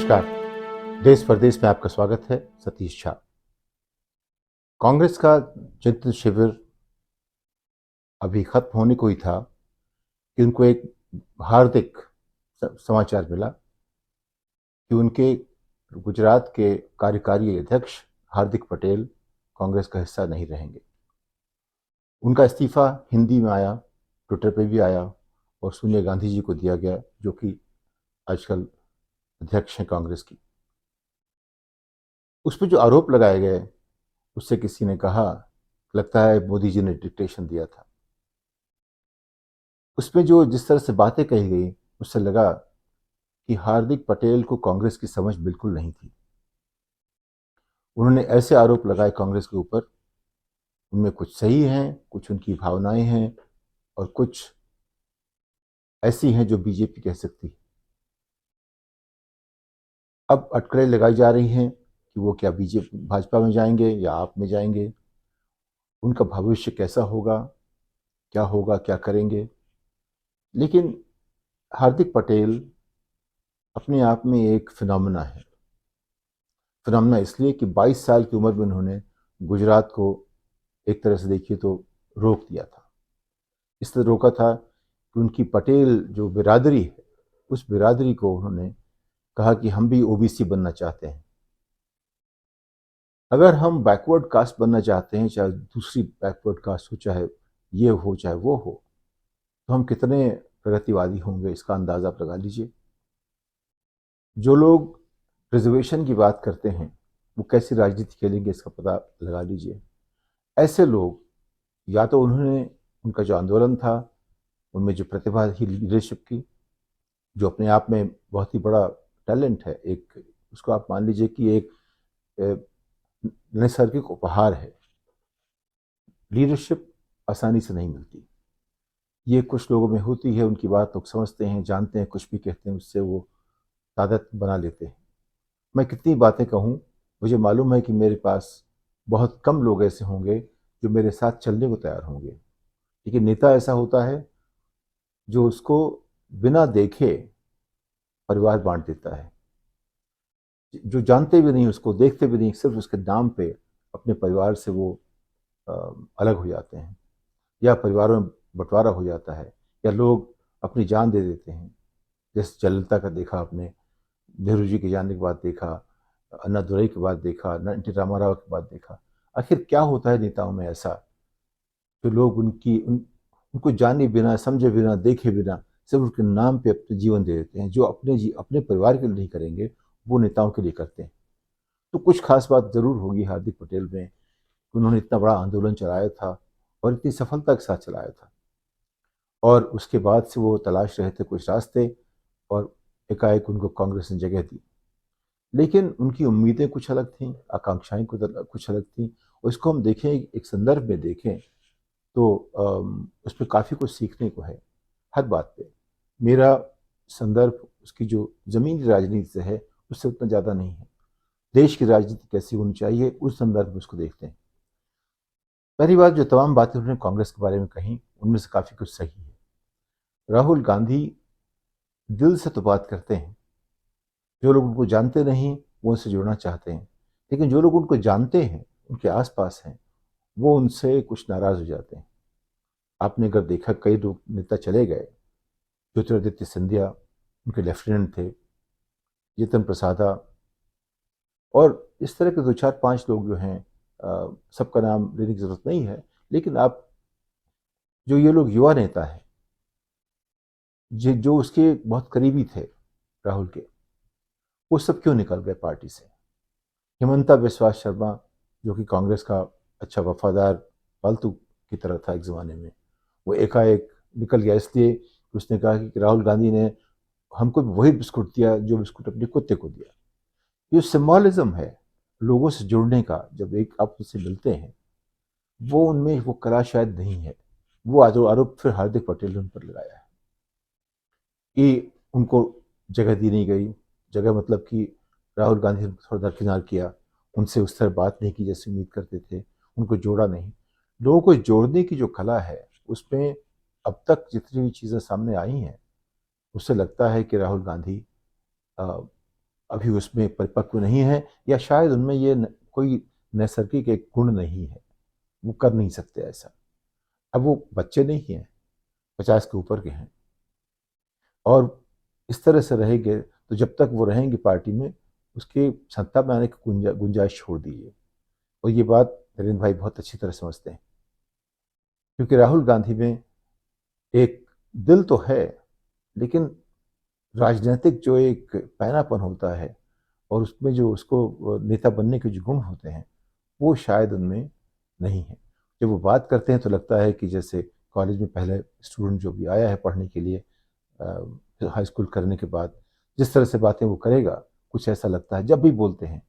नमस्कार। देश परदेश में आपका स्वागत है। सतीश झा। कांग्रेस का चिंतन शिविर अभी खत्म होने को ही था कि उनको एक हार्दिक समाचार मिला कि उनके गुजरात के कार्यकारी अध्यक्ष हार्दिक पटेल कांग्रेस का हिस्सा नहीं रहेंगे। उनका इस्तीफा हिंदी में आया, ट्विटर पे भी आया और सोनिया गांधी जी को दिया गया, जो कि आजकल अध्यक्ष हैं कांग्रेस की। उस पर जो आरोप लगाए गए, उससे किसी ने कहा, लगता है मोदी जी ने डिक्टेशन दिया था। उसमें जो जिस तरह से बातें कही गई, उससे लगा कि हार्दिक पटेल को कांग्रेस की समझ बिल्कुल नहीं थी। उन्होंने ऐसे आरोप लगाए कांग्रेस के ऊपर, उनमें कुछ सही हैं, कुछ उनकी भावनाएं हैं और कुछ ऐसी हैं जो बीजेपी कह सकती है। अब अटकलें लगाई जा रही हैं कि वो क्या बीजेपी भाजपा में जाएंगे या आप में जाएंगे, उनका भविष्य कैसा होगा, क्या करेंगे। लेकिन हार्दिक पटेल अपने आप में एक फिनोमेना है। फिनोमेना इसलिए कि 22 साल की उम्र में उन्होंने गुजरात को एक तरह से देखिए तो रोक दिया था। इस तरह रोका था कि उनकी पटेल जो बिरादरी है, उस बिरादरी को उन्होंने कहा कि हम भी ओबीसी बनना चाहते हैं। अगर हम बैकवर्ड कास्ट बनना चाहते हैं, चाहे दूसरी बैकवर्ड कास्ट हो, चाहे ये हो चाहे वो हो, तो हम कितने प्रगतिवादी होंगे, इसका अंदाज़ा आप लगा लीजिए। जो लोग रिजर्वेशन की बात करते हैं, वो कैसी राजनीति खेलेंगे, इसका पता लगा लीजिए। ऐसे लोग, या तो उन्होंने, उनका जो आंदोलन था उनमें जो प्रतिभा थी लीडरशिप की, जो अपने आप में बहुत ही बड़ा टैलेंट है, एक उसको आप मान लीजिए कि एक नैसर्गिक उपहार है। लीडरशिप आसानी से नहीं मिलती, ये कुछ लोगों में होती है। उनकी बात लोग समझते हैं, जानते हैं, कुछ भी कहते हैं उससे वो आदत बना लेते हैं। मैं कितनी बातें कहूँ, मुझे मालूम है कि मेरे पास बहुत कम लोग ऐसे होंगे जो मेरे साथ चलने को तैयार होंगे। लेकिन नेता ऐसा होता है जो उसको बिना देखे परिवार बांट देता है, जो जानते भी नहीं, उसको देखते भी नहीं, सिर्फ उसके नाम पे अपने परिवार से वो अ, अलग हो जाते हैं, या परिवारों में बंटवारा हो जाता है, या लोग अपनी जान दे देते हैं। जैसे जयललिता का देखा आपने, नेहरू जी के जाने के बाद देखा, अन्नादुरई के बाद देखा, एनटी रामाराव के बाद देखा। आखिर क्या होता है नेताओं में ऐसा, जो लोग उनको जाने बिना, समझे बिना, देखे बिना सिर्फ उनके नाम पे अपने जीवन दे देते हैं। जो अपने परिवार के लिए नहीं करेंगे, वो नेताओं के लिए करते हैं। तो कुछ खास बात जरूर होगी हार्दिक पटेल में, उन्होंने इतना बड़ा आंदोलन चलाया था और इतनी सफलता के साथ चलाया था, और उसके बाद से वो तलाश रहे थे कुछ रास्ते, और एकाएक उनको कांग्रेस ने जगह दी। लेकिन उनकी उम्मीदें कुछ अलग थीं, आकांक्षाएं कुछ अलग थीं। और इसको हम देखें, एक संदर्भ में देखें, तो उस पर काफ़ी कुछ सीखने को है हर बात पे। मेरा संदर्भ उसकी जो ज़मीनी राजनीति से है, उससे उतना ज़्यादा नहीं है। देश की राजनीति कैसी होनी चाहिए, उस संदर्भ में उसको देखते हैं। पहली बात, जो तमाम बातें उन्होंने कांग्रेस के बारे में कही, उनमें से काफ़ी कुछ सही है। राहुल गांधी दिल से तो बात करते हैं। जो लोग उनको जानते नहीं, वो उनसे जुड़ना चाहते हैं। लेकिन जो लोग उनको जानते हैं, उनके आसपास हैं, वो उनसे कुछ नाराज़ हो जाते हैं। आपने अगर देखा, कई लोग नेता चले गए। ज्योतिरादित्य सिंधिया उनके लेफ्टिनेंट थे, जितन प्रसादा, और इस तरह के दो चार पांच लोग जो हैं, सबका नाम लेने की जरूरत नहीं है। लेकिन आप, जो ये लोग युवा नेता हैं, जो उसके बहुत करीबी थे राहुल के, वो सब क्यों निकल गए पार्टी से। हिमंता बिस्वा शर्मा, जो कि कांग्रेस का अच्छा वफादार पालतू की तरह था एक ज़माने में, वो एकाएक निकल गया, इसलिए कि उसने कहा कि राहुल गांधी ने हमको वही बिस्कुट दिया जो बिस्कुट अपने कुत्ते को दिया। ये सिम्बॉलिज्म है लोगों से जुड़ने का। जब एक आप उससे मिलते हैं, वो उनमें वो कला शायद नहीं है। वो आरोप फिर हार्दिक पटेल ने उन पर लगाया है कि उनको जगह दी नहीं गई। जगह मतलब कि राहुल गांधी ने थोड़ा दरकिनार किया, उनसे उस तरह बात नहीं की जैसे उम्मीद करते थे, उनको जोड़ा नहीं। लोगों को जोड़ने की जो कला है, उसमें अब तक जितनी भी चीज़ें सामने आई हैं, उससे लगता है कि राहुल गांधी अभी उसमें परिपक्व नहीं है, या शायद उनमें कोई नैसर्गिक एक गुण नहीं है, वो कर नहीं सकते ऐसा। अब वो बच्चे नहीं हैं, 50 के ऊपर के हैं, और इस तरह से रहेंगे तो जब तक वो रहेंगे पार्टी में, उसके सत्ता में आने की गुंजाइश छोड़ दीजिए। और ये बात नरेंद्र भाई बहुत अच्छी तरह समझते हैं, क्योंकि राहुल गांधी में एक दिल तो है, लेकिन राजनीतिक जो एक पैनापन होता है और उसमें जो उसको नेता बनने के जो गुण होते हैं, वो शायद उनमें नहीं है। जब वो बात करते हैं तो लगता है कि जैसे कॉलेज में पहले स्टूडेंट जो भी आया है पढ़ने के लिए, हाई स्कूल करने के बाद जिस तरह से बातें वो करेगा, कुछ ऐसा लगता है जब भी बोलते हैं।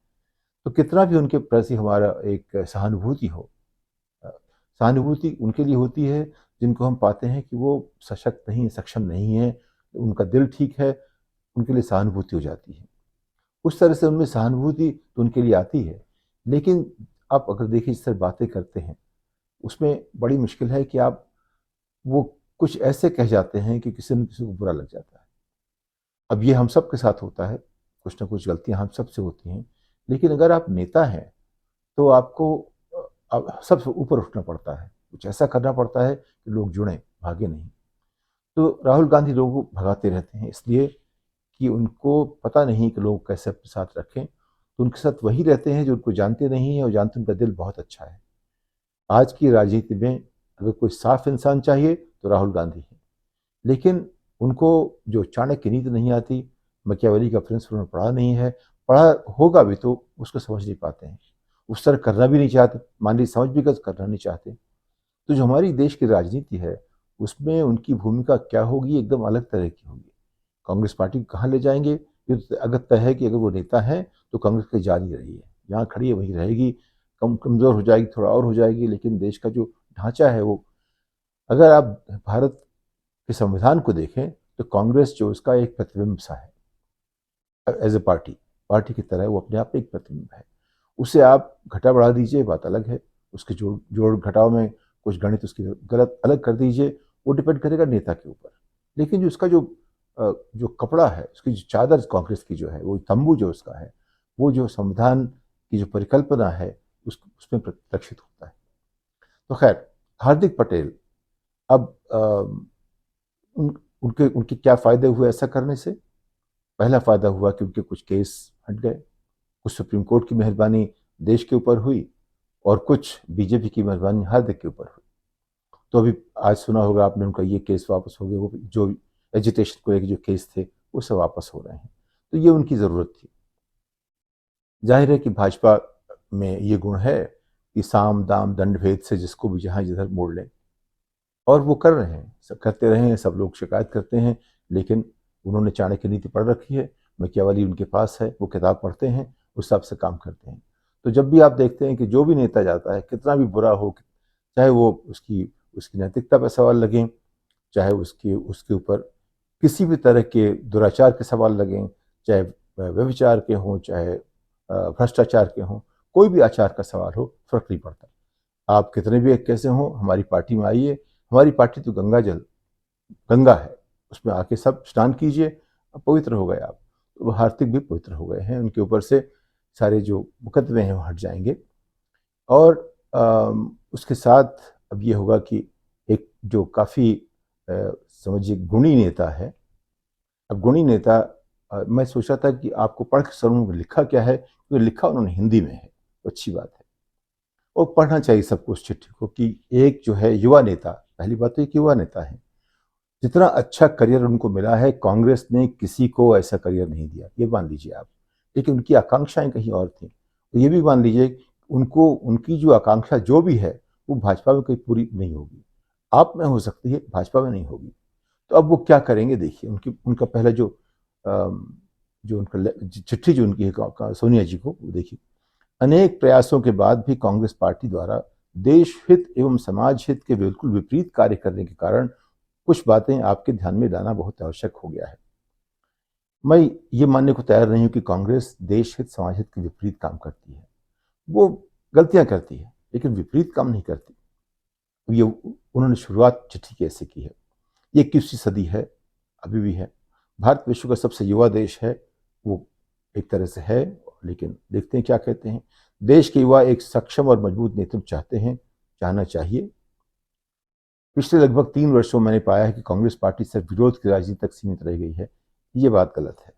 तो कितना भी उनके प्रति हमारा एक सहानुभूति हो, अ, सहानुभूति उनके लिए होती है जिनको हम पाते हैं कि वो सशक्त नहीं, सक्षम नहीं है, उनका दिल ठीक है, उनके लिए सहानुभूति हो जाती है। उस तरह से उनमें सहानुभूति तो उनके लिए आती है, लेकिन आप अगर देखिए जिस तरह बातें करते हैं, उसमें बड़ी मुश्किल है कि आप वो कुछ ऐसे कह जाते हैं कि किसी न किसी को बुरा लग जाता है। अब ये हम सब के साथ होता है, कुछ ना कुछ गलतियां हम सब से होती हैं, लेकिन अगर आप नेता हैं तो आपको सबसे ऊपर उठना पड़ता है, कुछ ऐसा करना पड़ता है कि लोग जुड़ें, भागे नहीं। तो राहुल गांधी लोगों को भगाते रहते हैं इसलिए कि उनको पता नहीं कि लोग कैसे अपने साथ रखें, तो उनके साथ वही रहते हैं जो उनको जानते नहीं हैं और जानते उनका दिल बहुत अच्छा है। आज की राजनीति में अगर कोई साफ इंसान चाहिए तो राहुल गांधी है, लेकिन उनको जो चाणक्य नीति नहीं आती, मैकियावेली का प्रिंसिपल उन्होंने पढ़ा नहीं है, पढ़ा होगा भी तो उसको समझ नहीं पाते हैं, उस तरह करना भी नहीं चाहते, मान लीजिए समझ भी कर करना नहीं चाहते। तो जो हमारी देश की राजनीति है, उसमें उनकी भूमिका क्या होगी, एकदम अलग तरह की होगी। कांग्रेस पार्टी को कहाँ ले जाएंगे, ये तो अगर तय है कि अगर वो नेता है तो कांग्रेस की जारी रही है, जहाँ खड़ी है वहीं रहेगी, कमजोर हो जाएगी, थोड़ा और हो जाएगी, लेकिन देश का जो ढांचा है वो, अगर आप भारत के संविधान को देखें तो कांग्रेस जो उसका एक प्रतिबिंब सा है, एज ए पार्टी, पार्टी की तरह वो अपने आप में एक प्रतिबिंब है। उसे आप घटा बढ़ा दीजिए, बात अलग है, उसके जोड़ जोड़ घटाव में कुछ गणित उसकी गलत अलग कर दीजिए, वो डिपेंड करेगा नेता के ऊपर। लेकिन जो उसका जो कपड़ा है, उसकी जो चादर कांग्रेस की जो है, वो तंबू जो उसका है, वो जो संविधान की जो परिकल्पना है, उसमें प्रदर्शित होता है। तो खैर, हार्दिक पटेल, अब उनके उनके क्या फायदे हुए ऐसा करने से? पहला फायदा हुआ कि उनके कुछ केस हट गए, कुछ सुप्रीम कोर्ट की मेहरबानी देश के ऊपर हुई, और कुछ बीजेपी की मेहरबानी हार्दिक के ऊपर हुई। तो अभी आज सुना होगा आपने, उनका ये केस वापस हो गया, वो जो एजिटेशन को लेकर जो केस थे वो सब वापस हो रहे हैं। तो ये उनकी ज़रूरत थी। जाहिर है कि भाजपा में ये गुण है कि साम दाम दंड भेद से जिसको भी जहाँ जिधर मोड़ लें, और वो कर रहे हैं, सब करते रहे हैं, सब लोग शिकायत करते हैं, लेकिन उन्होंने चाणक्य नीति पढ़ रखी है, मैकियावेली उनके पास है, वो किताब पढ़ते हैं, उस हिसाब से काम करते हैं। तो जब भी आप देखते हैं कि जो भी नेता जाता है, कितना भी बुरा हो, चाहे वो उसकी उसकी नैतिकता पर सवाल लगें, चाहे उसके उसके ऊपर किसी भी तरह के दुराचार के सवाल लगें, चाहे व्यभिचार के हों, चाहे भ्रष्टाचार के हों, कोई भी आचार का सवाल हो, फर्क नहीं पड़ता। आप कितने भी कैसे हों, हमारी पार्टी में आइए, हमारी पार्टी तो गंगा जल, गंगा है, उसमें आके सब स्नान कीजिए, पवित्र हो गए आप। तो वो हार्दिक भी पवित्र हो गए हैं, उनके ऊपर से सारे जो मुकदमे हैं वो हट जाएंगे। और उसके साथ अब ये होगा कि एक जो काफ़ी समझिए गुणी नेता है, अब गुणी नेता, मैं सोच रहा था कि आपको पढ़ के सुनूं लिखा क्या है, क्योंकि लिखा उन्होंने हिंदी में है, तो अच्छी बात है। और पढ़ना चाहिए सबको उस चिट्ठी को, कि एक जो है युवा नेता, पहली बात तो एक युवा नेता है, जितना अच्छा करियर उनको मिला है, कांग्रेस ने किसी को ऐसा करियर नहीं दिया, ये मान लीजिए आप। लेकिन उनकी आकांक्षाएं कहीं और थी, तो ये भी मान लीजिए उनको, उनकी जो आकांक्षा जो भी है वो भाजपा में कहीं पूरी नहीं होगी, आप में हो सकती है, भाजपा में नहीं होगी। तो अब वो क्या करेंगे देखिए, उनकी उनका पहला जो उनका चिट्ठी जो उनकी है सोनिया जी को, वो देखिए, अनेक प्रयासों के बाद भी कांग्रेस पार्टी द्वारा देश हित एवं समाज हित के बिल्कुल विपरीत कार्य करने के कारण कुछ बातें आपके ध्यान में लाना बहुत आवश्यक हो गया है। मैं ये मानने को तैयार नहीं हूं कि कांग्रेस देश हित समाज हित के विपरीत काम करती है। वो गलतियां करती है, लेकिन विपरीत काम नहीं करती। ये उन्होंने शुरुआत चिट्ठी कैसे की है? ये 21वीं सदी है, अभी भी है, भारत विश्व का सबसे युवा देश है, वो एक तरह से है, लेकिन देखते हैं क्या कहते हैं। देश के युवा एक सक्षम और मजबूत नेतृत्व चाहते हैं, चाहना चाहिए। पिछले लगभग 3 वर्षों में मैंने पाया है कि कांग्रेस पार्टी सिर्फ विरोध की राजनीति तक सीमित रह गई है। ये बात गलत है।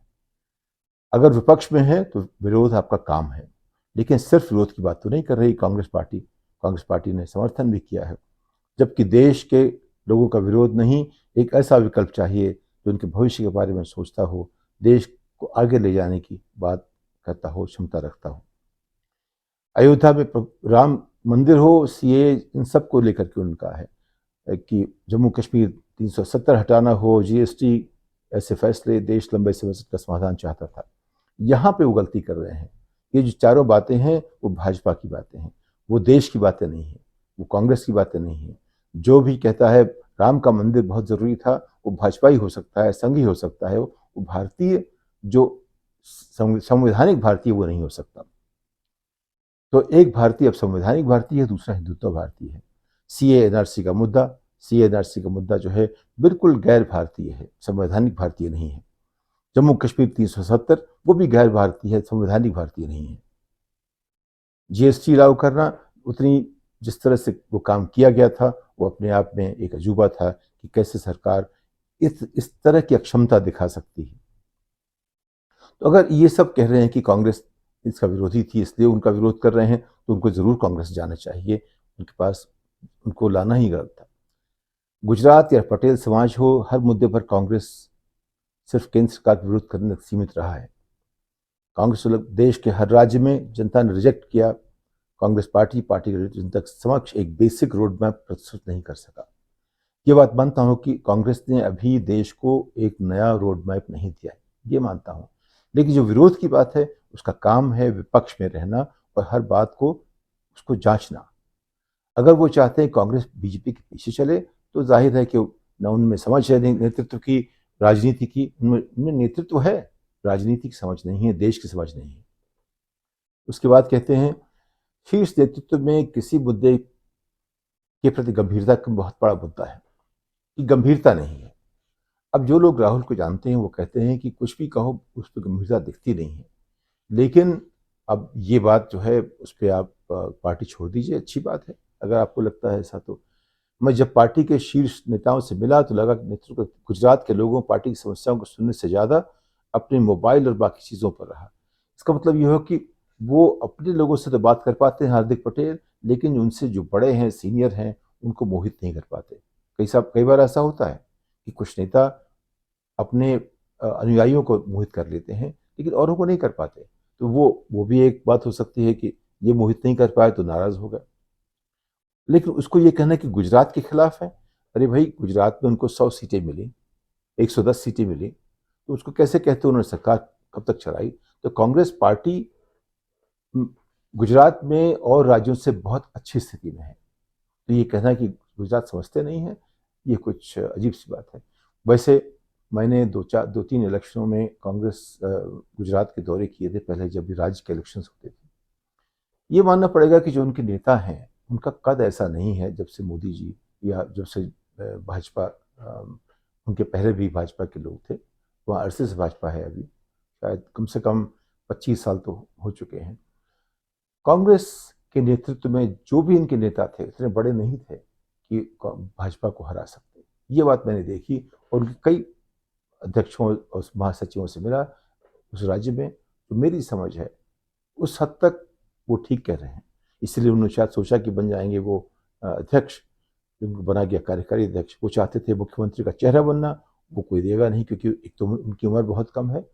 अगर विपक्ष में है तो विरोध आपका काम है, लेकिन सिर्फ विरोध की बात तो नहीं कर रही कांग्रेस पार्टी। कांग्रेस पार्टी ने समर्थन भी किया है, जबकि देश के लोगों का विरोध नहीं, एक ऐसा विकल्प चाहिए जो उनके भविष्य के बारे में सोचता हो, देश को आगे ले जाने की बात करता हो, क्षमता रखता हो। अयोध्या में राम मंदिर हो, सीए, इन सब को लेकर के उनका है कि जम्मू कश्मीर 370 हटाना हो, जीएसटी, ऐसे फैसले, देश लंबे समय से का समाधान चाहता था। यहाँ पे वो गलती कर रहे हैं। ये जो चारों बातें हैं वो भाजपा की बातें हैं, वो देश की बातें नहीं है, वो कांग्रेस की बातें नहीं है। जो भी कहता है राम का मंदिर बहुत जरूरी था, वो भाजपा ही हो सकता है, संघ ही हो सकता है, वो भारतीय जो संवैधानिक भारतीय वो नहीं हो सकता। तो एक भारतीय अब संवैधानिक भारतीय है, दूसरा हिंदुत्व भारतीय है। सीए एनआरसी का मुद्दा जो है बिल्कुल गैर भारतीय है, संवैधानिक भारतीय नहीं है। जम्मू कश्मीर 370 वो भी गैर भारतीय है, संवैधानिक भारतीय नहीं है। जीएसटी लागू करना, उतनी जिस तरह से वो काम किया गया था वो अपने आप में एक अजूबा था कि कैसे सरकार इस तरह की अक्षमता दिखा सकती है। तो अगर ये सब कह रहे हैं कि कांग्रेस इसका विरोधी थी इसलिए उनका विरोध कर रहे हैं, तो उनको जरूर कांग्रेस जाना चाहिए, उनके पास उनको लाना ही गलत था। गुजरात या पटेल समाज हो, हर मुद्दे पर कांग्रेस सिर्फ केंद्र सरकार का विरोध करने तक सीमित रहा है। कांग्रेस देश के हर राज्य में जनता ने रिजेक्ट किया। कांग्रेस पार्टी के जनता के समक्ष एक बेसिक रोड मैप प्रस्तुत नहीं कर सका। ये बात मानता हूं कि कांग्रेस ने अभी देश को एक नया रोड मैप नहीं दिया है, ये मानता हूं। लेकिन जो विरोध की बात है उसका काम है विपक्ष में रहना और हर बात को उसको जांचना। अगर वो चाहते हैं कांग्रेस बीजेपी के पीछे चले तो जाहिर है कि न उनमें समझ है नेतृत्व की, राजनीति की, उनमें नेतृत्व है, राजनीति की समझ नहीं है, देश की समझ नहीं है। उसके बाद कहते हैं शीर्ष नेतृत्व में किसी मुद्दे के प्रति गंभीरता का बहुत बड़ा मुद्दा है, कि गंभीरता नहीं है। अब जो लोग राहुल को जानते हैं वो कहते हैं कि कुछ भी कहो उस पर गंभीरता दिखती नहीं है। लेकिन अब ये बात जो है उस पर आप पार्टी छोड़ दीजिए, अच्छी बात है अगर आपको लगता है ऐसा। तो मैं जब पार्टी के शीर्ष नेताओं से मिला तो लगा कि नेतृत्व गुजरात के लोगों पार्टी की समस्याओं को सुनने से ज्यादा अपने मोबाइल और बाकी चीजों पर रहा। इसका मतलब यह है कि वो अपने लोगों से तो बात कर पाते हैं हार्दिक पटेल, लेकिन उनसे जो बड़े हैं, सीनियर हैं, उनको मोहित नहीं कर पाते। कई बार ऐसा होता है कि कुछ नेता अपने अनुयायियों को मोहित कर लेते हैं लेकिन औरों को नहीं कर पाते। तो वो भी एक बात हो सकती है कि ये मोहित नहीं कर पाए तो नाराज हो गए। लेकिन उसको ये कहना कि गुजरात के खिलाफ है, अरे भाई गुजरात में उनको 100 सीटें मिली, 110 सीटें मिली, तो उसको कैसे कहते उन्होंने सरकार कब तक चलाई। तो कांग्रेस पार्टी गुजरात में और राज्यों से बहुत अच्छी स्थिति में है। तो ये कहना कि गुजरात समझते नहीं है, ये कुछ अजीब सी बात है। वैसे मैंने दो तीन इलेक्शनों में कांग्रेस गुजरात के दौरे किए थे, पहले जब भी राज्य के इलेक्शन होते थे। ये मानना पड़ेगा कि जो उनके नेता हैं उनका कद ऐसा नहीं है जब से मोदी जी या जब से भाजपा, उनके पहले भी भाजपा के लोग थे, वहाँ अरसे से भाजपा है अभी, शायद कम से कम 25 साल तो हो चुके हैं। कांग्रेस के नेतृत्व में जो भी इनके नेता थे इतने बड़े नहीं थे कि भाजपा को हरा सकते। ये बात मैंने देखी और उनके कई अध्यक्षों और महासचिवों से मिला उस राज्य में, तो मेरी समझ है उस हद तक वो ठीक कह रहे हैं। इसलिए उन्होंने शायद सोचा कि बन जाएंगे वो अध्यक्ष, जिनको बना गया कार्यकारी अध्यक्ष। वो चाहते थे मुख्यमंत्री का चेहरा बनना, वो कोई देगा नहीं क्योंकि एक तो उनकी उम्र बहुत कम है,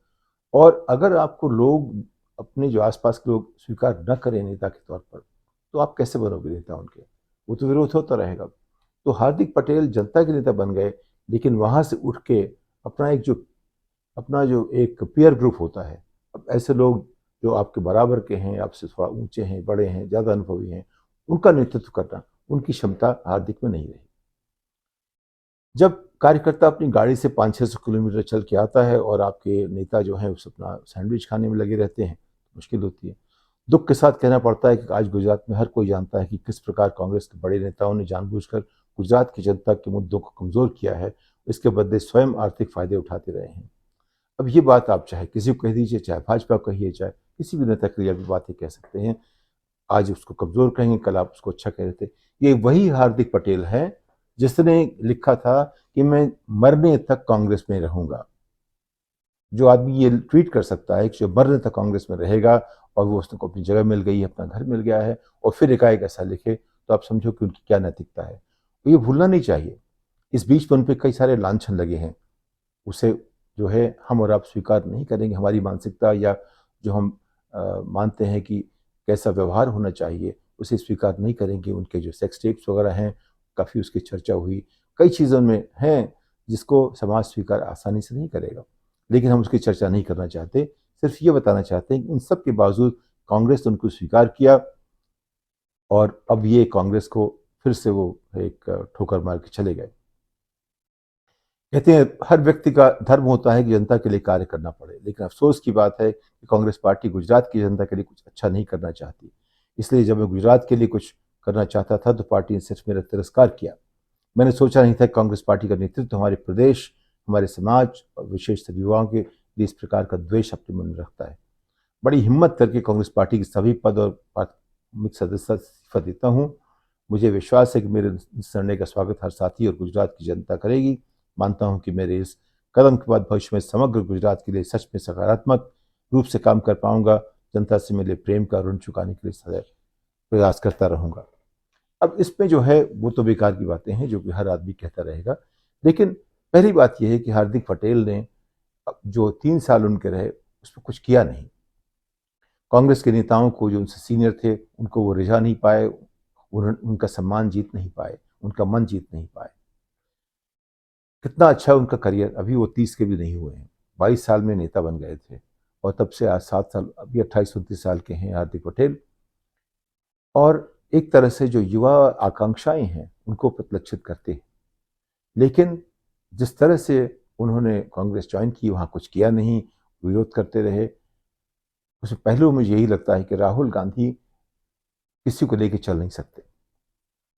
और अगर आपको लोग अपने जो आसपास के लोग स्वीकार न करें नेता के तौर पर, तो आप कैसे बनोगे नेता उनके, वो तो विरोध होता रहेगा। तो हार्दिक पटेल जनता के नेता बन गए, लेकिन वहां से उठ के अपना जो एक पीयर ग्रुप होता है, अब ऐसे लोग जो आपके बराबर के हैं, आपसे थोड़ा ऊंचे हैं, बड़े हैं, ज्यादा अनुभवी हैं, उनका नेतृत्व करना उनकी क्षमता हार्दिक में नहीं रही। जब कार्यकर्ता अपनी गाड़ी से 500-600 किलोमीटर चल के आता है और आपके नेता जो है उस अपना सैंडविच खाने में लगे रहते हैं, मुश्किल होती है। दुख के साथ कहना पड़ता है कि आज गुजरात में हर कोई जानता है कि किस प्रकार कांग्रेस के बड़े नेताओं ने जानबूझकर गुजरात की जनता के मुद्दों को कमजोर किया है, इसके बदले स्वयं आर्थिक फायदे उठाते रहे हैं। अब ये बात आप चाहे किसी को कह दीजिए, चाहे भाजपा को कहिए, चाहे किसी भी नेता के लिए भी बातें कह सकते हैं। आज उसको कमज़ोर कहेंगे, कल आप उसको अच्छा कह रहे थे। ये वही हार्दिक पटेल है जिसने लिखा था कि मैं मरने तक कांग्रेस में रहूंगा। जो आदमी ये ट्वीट कर सकता है कि जो मरने तक कांग्रेस में रहेगा और वो उसको अपनी जगह मिल गई है, अपना घर मिल गया है, और फिर एकाएक ऐसा लिखे, तो आप समझो कि उनकी क्या नैतिकता है। तो ये भूलना नहीं चाहिए। इस बीच में उन पर कई सारे लांछन लगे हैं, उसे जो है हम और आप स्वीकार नहीं करेंगे। हमारी मानसिकता या जो हम मानते हैं कि कैसा व्यवहार होना चाहिए, उसे स्वीकार नहीं करेंगे। उनके जो सेक्स टेप्स वगैरह हैं, काफ़ी उसकी चर्चा हुई, कई चीज़ों में हैं जिसको समाज स्वीकार आसानी से नहीं करेगा, लेकिन हम उसकी चर्चा नहीं करना चाहते। सिर्फ ये बताना चाहते हैं कि इन सब के बावजूद कांग्रेस ने उनको स्वीकार किया, और अब ये कांग्रेस को फिर से वो एक ठोकर मार के चले गए। कहते हैं हर व्यक्ति का धर्म होता है कि जनता के लिए कार्य करना पड़े, लेकिन अफसोस की बात है कि कांग्रेस पार्टी गुजरात की जनता के लिए कुछ अच्छा नहीं करना चाहती। इसलिए जब मैं गुजरात के लिए कुछ करना चाहता था तो पार्टी ने सिर्फ मेरा तिरस्कार किया। मैंने सोचा नहीं था कि कांग्रेस पार्टी का नेतृत्व हमारे प्रदेश, हमारे समाज और विशेषकर युवाओं के लिए इस प्रकार का द्वेष अपने मन में रखता है। बड़ी हिम्मत करके कांग्रेस पार्टी के सभी पद और प्राथमिक सदस्य इस्तीफा देता हूँ। मुझे विश्वास है कि मेरे इस निर्णय का स्वागत हर साथी और गुजरात की जनता करेगी। मानता हूं कि मेरे इस कदम के बाद भविष्य में समग्र गुजरात के लिए सच में सकारात्मक रूप से काम कर पाऊंगा। जनता से मिले प्रेम का ऋण चुकाने के लिए सदैव प्रयास करता रहूंगा। अब इसमें जो है वो तो बेकार की बातें हैं जो कि हर आदमी कहता रहेगा, लेकिन पहली बात यह है कि हार्दिक पटेल ने जो 3 साल उनके रहे उसमें कुछ किया नहीं। कांग्रेस के नेताओं को जो उनसे सीनियर थे उनको वो रिझा नहीं पाए, उनका सम्मान जीत नहीं पाए, उनका मन जीत नहीं पाए। कितना अच्छा उनका करियर, अभी वो 30 के भी नहीं हुए हैं, 22 साल में नेता बन गए थे, और तब से आज 7 साल, अभी 28-29 साल के हैं हार्दिक पटेल। और एक तरह से जो युवा आकांक्षाएं हैं उनको प्रतिलक्षित करते हैं, लेकिन जिस तरह से उन्होंने कांग्रेस ज्वाइन की वहाँ कुछ किया नहीं, विरोध करते रहे। उसमें पहलू मुझे यही लगता है कि राहुल गांधी किसी को लेकर चल नहीं सकते।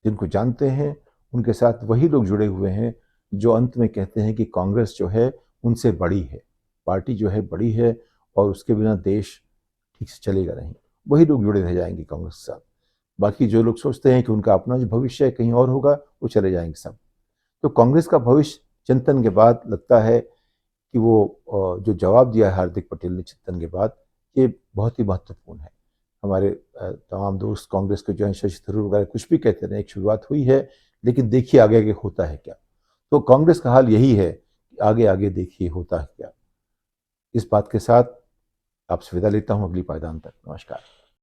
जिनको जानते हैं उनके साथ वही लोग जुड़े हुए हैं जो अंत में कहते हैं कि कांग्रेस जो है उनसे बड़ी है, पार्टी जो है बड़ी है, और उसके बिना देश ठीक से चलेगा नहीं। वही लोग जुड़े रह जाएंगे कांग्रेस के साथ। बाकी जो लोग सोचते हैं कि उनका अपना जो भविष्य है कहीं और होगा, वो चले जाएंगे सब। तो कांग्रेस का भविष्य चिंतन के बाद लगता है कि वो जो जवाब दिया है हार्दिक पटेल ने चिंतन के बाद, ये बहुत ही महत्वपूर्ण है। हमारे तमाम दोस्त कांग्रेस के जो है शशि थरूर वगैरह कुछ भी कहते रहे, एक शुरुआत हुई है, लेकिन देखिए आगे आगे होता है क्या। तो कांग्रेस का हाल यही है कि आगे आगे देखिए होता है क्या। इस बात के साथ आपसे विदा लेता हूं, अगली पायदान तक। नमस्कार।